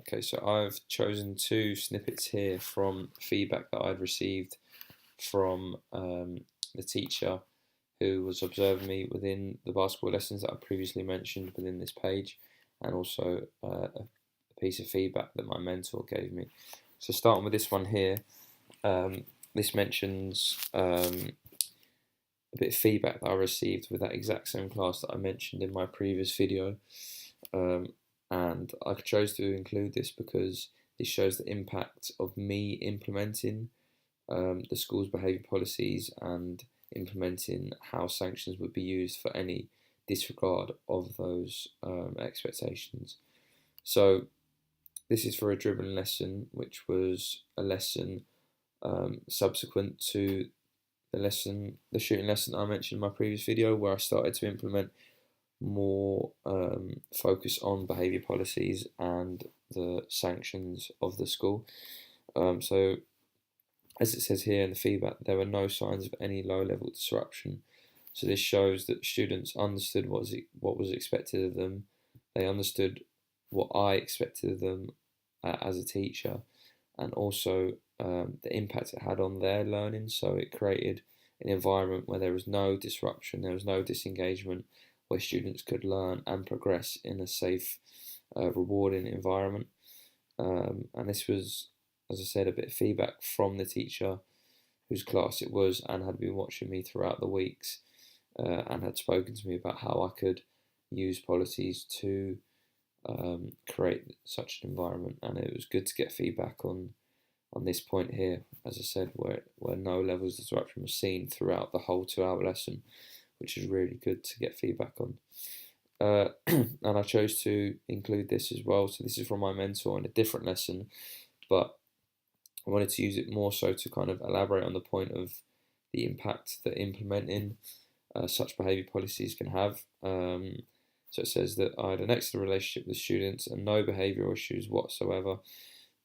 Okay, so I've chosen two snippets here from feedback that I'd received from the teacher who was observing me within the basketball lessons that I previously mentioned within this page, and also a piece of feedback that my mentor gave me. So starting with this one here, this mentions a bit of feedback that I received with that exact same class that I mentioned in my previous video. And I chose to include this because this shows the impact of me implementing the school's behaviour policies and implementing how sanctions would be used for any disregard of those expectations. So this is for a dribbling lesson, which was a lesson subsequent to the shooting lesson I mentioned in my previous video, where I started to implement more focus on behaviour policies and the sanctions of the school. So as it says here in the feedback, there were no signs of any low-level disruption. So this shows that students understood what was expected of them. They understood what I expected of them as a teacher, and also the impact it had on their learning. So it created an environment where there was no disruption, there was no disengagement, where students could learn and progress in a safe, rewarding environment. And this was, as I said, a bit of feedback from the teacher whose class it was and had been watching me throughout the weeks, and had spoken to me about how I could use policies to create such an environment. And it was good to get feedback on this point here, as I said, where no levels of disruption was seen throughout the whole 2-hour lesson, which is really good to get feedback on. And I chose to include this as well. So this is from my mentor in a different lesson, but I wanted to use it more so to kind of elaborate on the point of the impact that implementing such behaviour policies can have. So it says that I had an excellent relationship with students and no behavioural issues whatsoever.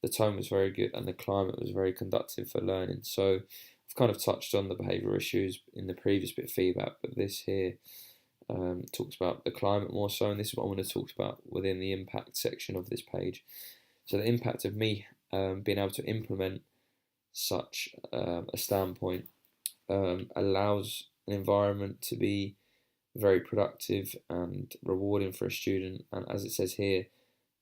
The tone was very good and the climate was very conducive for learning. So I've kind of touched on the behavioural issues in the previous bit of feedback, but this here talks about the climate more so, and this is what I want to talk about within the impact section of this page. So the impact of me being able to implement such a standpoint allows an environment to be very productive and rewarding for a student. And as it says here,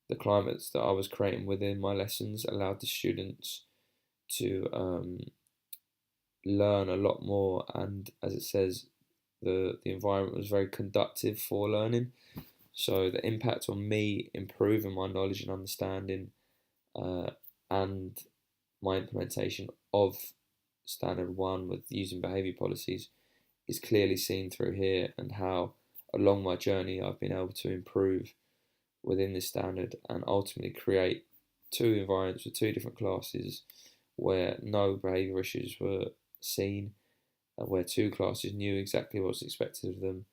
the climates that I was creating within my lessons allowed the students to learn a lot more, and as it says, the environment was very conducive for learning. So the impact on me improving my knowledge and understanding and my implementation of standard 1 with using behaviour policies is clearly seen through here, and how along my journey I've been able to improve within this standard and ultimately create 2 environments with 2 different classes where no behaviour issues were seen, where 2 classes knew exactly what was expected of them,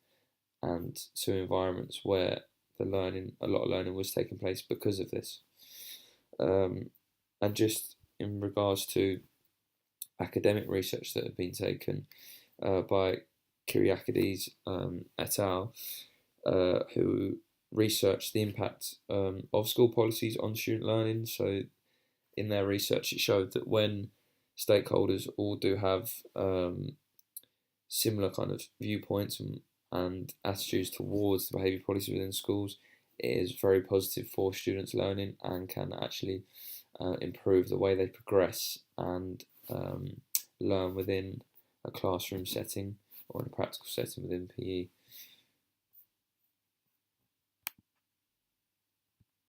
and 2 environments where a lot of learning was taking place because of this. And just in regards to academic research that had been taken by Kyriakides et al., who researched the impact of school policies on student learning. So in their research, it showed that when stakeholders all do have similar kind of viewpoints and attitudes towards the behaviour policy within schools, it is very positive for students' learning and can actually improve the way they progress and learn within a classroom setting or in a practical setting within PE.